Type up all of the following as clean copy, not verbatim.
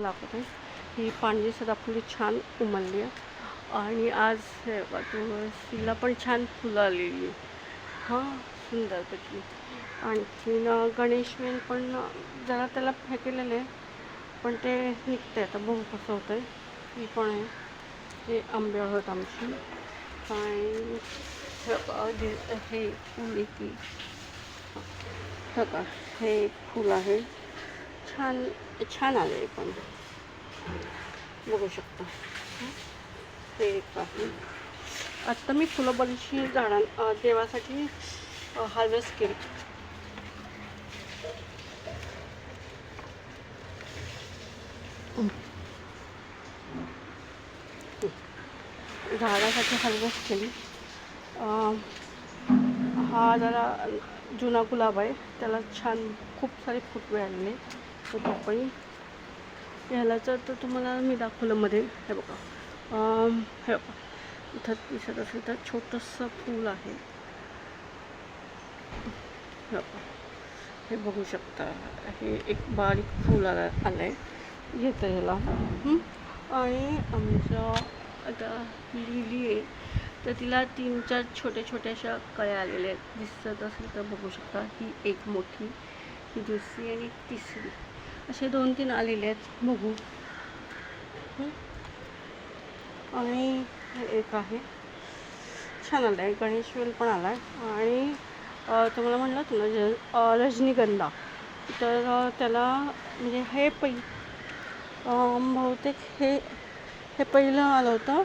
लागत आहे. ही पांढरी सदाफुली छान उमलली आहे आणि आज हे बघा तुळशीला पण छान फुलं आलेली हां सुंदरपैकी. आणखीन गणेशवेल पण जरा त्याला हे केलेलं आहे पण ते निघते आता बघू कसं होतं आहे. ही पण आहे हे आंबे आहेत आमची आणि हे फुल येते बघा हे एक फुल आहे छान छान आले पण बघू शकता. हे एक आहे. आत्ता मी फुलं बरीचशी झाडां देवासाठी हार्वेस्ट केली. झाडासाठी हार्वेस्ट केली. हा जरा जुना गुलाब आहे त्याला छान खूप सारे फुटवे आलेले तो पपई ह्याला तर तुम्हाला मी दाखवलं मध्ये हे बघा हे बघा इथं दिसत असेल तर छोटंसं फूल आहे हे बघा हे बघू शकता. हे एक बारीक फूल आलं आहे येतं ह्याला आणि आमचं आता लिहिली आहे तर तिला 3-4 छोट्या कळ्या आलेल्या आहेत दिसत असेल तर बघू शकता. ही एक मोठी ही दुसरी आणि तिसरी असे 2-3 आलेले आहेत बघू. आणि हे एक आहे छान आलं आहे गणेशवेल पण आला आहे आणि तुम्हाला म्हणलं होतं ना रजनीगंधा तर त्याला म्हणजे हे बहुतेक हे पहिलं आलं होतं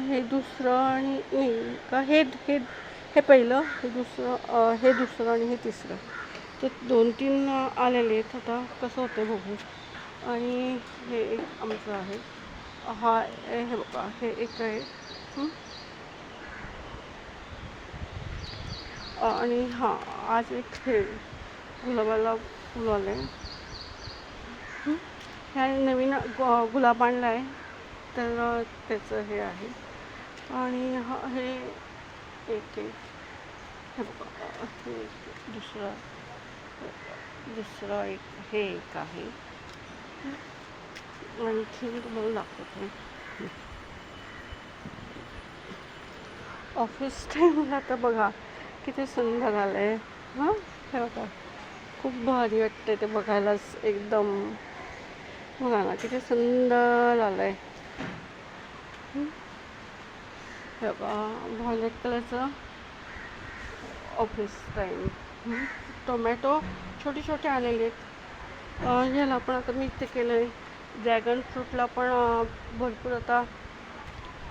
हे दुसरं आणि नाही का हे पहिलं हे दुसरं आणि हे तिसरं ते 2-3 आलेले आहेत. आता कसं होतं बघू. आणि हे एक आमचं आहे हा हे बघा हे एक आहे आणि हां आज एक हे गुलाबाला फुल आलं आहे. ह्या नवीन गुलाब आणला आहे तर त्याचं हे आहे. आणि हे एक आहे हे बघा हे दुसरं एक हे एक आहे. आणखी तुम्हाला दाखवते ऑफिस टाईमला तर बघा किती सुंदर आलं आहे हां हे बघा खूप भारी वाटते ते बघायलाच एकदम बघा ना किती सुंदर आलं आहे. हे बघा व्हायलेट कलरचं ऑफिस टाईम. टोमॅटो छोटे आलेले आहेत. ह्याला पण आता मी ते केलं आहे. ड्रॅगन फ्रूटला पण भरपूर आता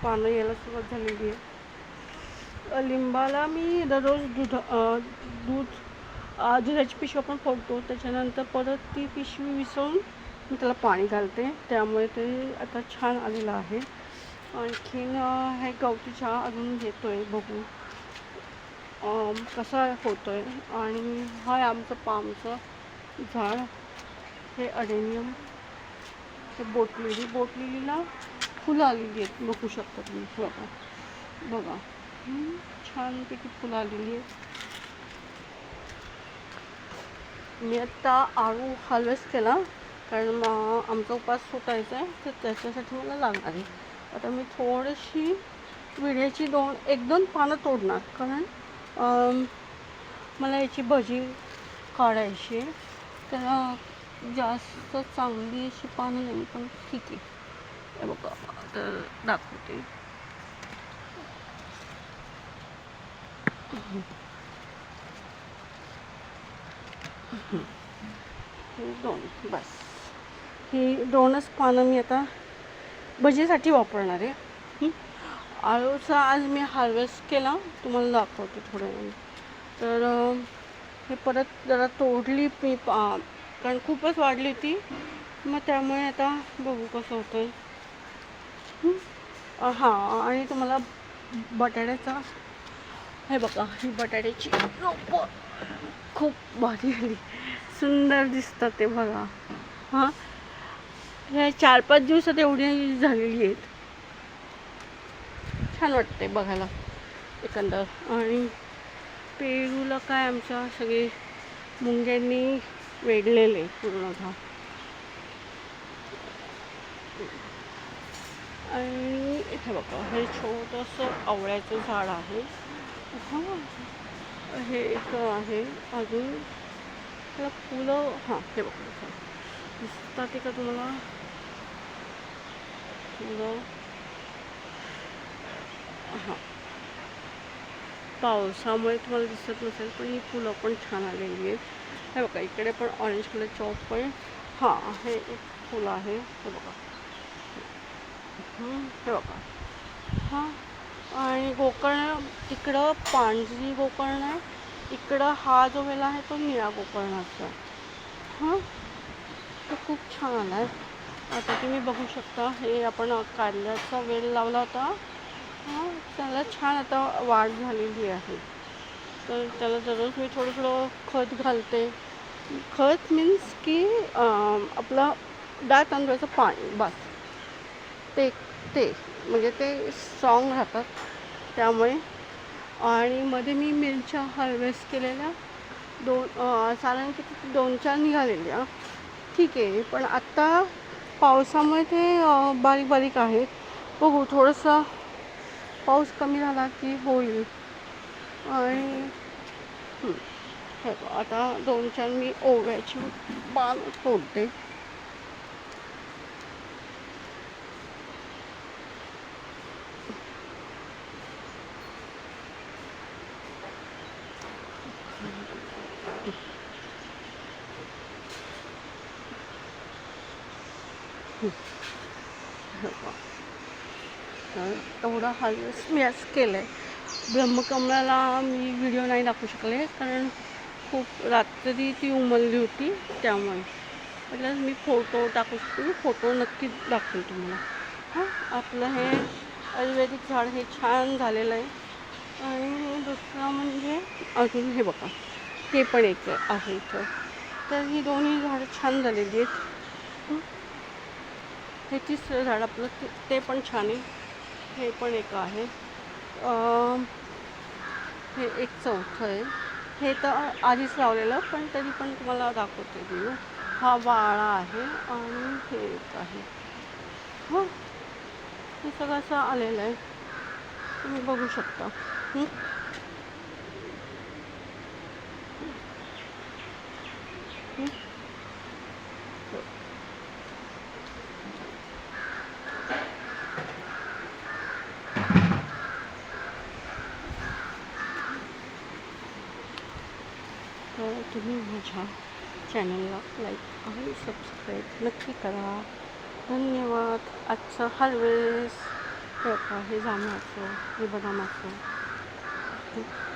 पानं यायला सुरुवात झालेली आहे. लिंबाला मी दररोज दुधाची पिशवी पण फोडतो त्याच्यानंतर परत ती पिशवी विसळून मी त्याला पाणी घालते त्यामुळे ते आता छान आलेलं आहे. आणखीन हे गवती चहा अजून घेतो आहे बघू कसा होतो आहे. आणि हा आमचं पामचं झाड हे अडेनियम हे बोटलिलीला फुलं आलेली आहेत बघू शकता तुम्ही बघा छानपैकी फुलं आलेली आहेत. मी आत्ता आळू हार्वेस्ट केला कारण आमचा उपास सुटायचा आहे तर त्याच्यासाठी मला लागणार आहे. आता मी थोडीशी विड्याची 1-2 पानं तोडणार कारण मला याची भजी काढायची आहे. त्याला जास्त चांगली अशी पानं नाही पण ठीक आहे. हे बघा तर दाखवते. हे 2 बस ही 2च पानं मी आता भजीसाठी वापरणार आहे. आळूचा आज मी हार्वेस्ट केला तुम्हाला दाखवते थोड्या वेळाने. तर हे परत जरा तोडली मी कारण खूपच वाढली ती मग त्यामुळे आता बघू कसं होतं आहे. हां आणि तुम्हाला बटाट्याचा हे बघा ही बटाट्याची रोपं खूप भारी आली सुंदर दिसतात ते बघा. हां ह्या 4-5 दिवसात एवढी झालेली आहेत छान वाटते बघायला एकंदर. आणि पेरूला काय आमच्या सगळे मुंग्यांनी वेढलेले पूर्णतः आणि हे बघा, हे छोटंसं आवळ्याचं झाड आहे. हां, हे एक आहे अजून. त्याला फुलं, हां हे बघा दिसतात ते का तुम्हाला फुलं? हां, पावसामुळे तुम्हाला दिसत नसेल पण ही फुलं पण छान आलेली आहेत. हे बघा इकडे पण ऑरेंज कलर चॉप आहे. हां, हे एक फुलं आहे, हे बघा. हे बघा. हां, आणि गोकर्ण तिकडं पांढरी गोकर्ण आहे, इकडं हा जो वेल आहे तो निळा गोकर्णाचा. हां, तो खूप छान आला आहे. आता तुम्ही बघू शकता, हे आपण कारल्याचा वेल लावला होता. हां, त्याला छान आता वाढ झालेली आहे. तर त्याला दररोज मी थोडं थोडं खत घालते. खत मीन्स की आपलं डाळ तांदूळाचं पाणी बस. ते ते म्हणजे ते स्ट्रॉंग राहतात त्यामुळे. आणि मध्ये मी मिरच्या हार्वेस्ट केलेल्या साधारण किती 2-4 निघालेल्या. ठीक आहे, पण आत्ता पावसामुळे ते बारीक बारीक आहेत. बघू थोडंसं पाऊस कमी झाला की होईल. आणि हे बघ, आता 2-4 मी ओव्याची पानं तोडते. तर तेवढा हार्वेस्ट मी आज केलं आहे. ब्रह्मकमळाला मी व्हिडिओ नाही दाखवू शकले कारण खूप रात्री ती उमलली होती, त्यामुळे म्हटलं मी फोटो टाकू शकते. मी फोटो नक्की दाखवेल तुम्हाला. हां, आपलं हे आयुर्वेदिक झाड हे छान झालेलं आहे. आणि दुसरं म्हणजे अजून हे बघा, हे पण एक आहे इथं. तर ही दोन्ही झाडं छान झालेली आहेत. हे तिसरं झाड आपलं ते पण छान आहे. हे पण एक आहे. हे एक चौथं आहे. हे तर आधीच लावलेलं पण तरी पण तुम्हाला दाखवते मी. हा वाळा आहे आणि हे एक आहे. हो, हे सगळं असं आलेलं आहे, तुम्ही बघू शकता. तर तुम्ही माझ्या चॅनलला लाईक आणि सबस्क्राईब नक्की करा. धन्यवाद. आजचं हार्वेस्ट हे जांभळाचं, हे बदामाचं,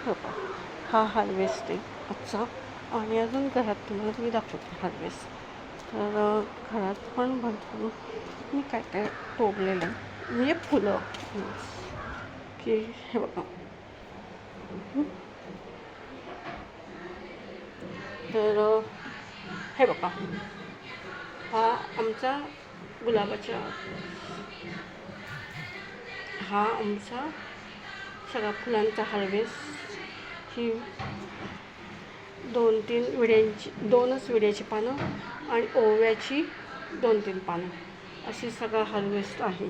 हे हा हार्वेस्ट आहे आजचा. आणि अजून घरात तुम्हाला मी दाखवते हार्वेस्ट. तर घरात पण भरपूर मी काय काय तोडलेलं आहे, म्हणजे फुलं की हे बघा. तर हे बघा, हा आमचा गुलाबाचा, हा आमचा सगळा फुलांचा हार्वेस्ट. ही 2-3 विड्यांची, 2च विड्याची पानं आणि ओव्याची 2-3 पानं, अशी सगळा हार्वेस्ट आहे.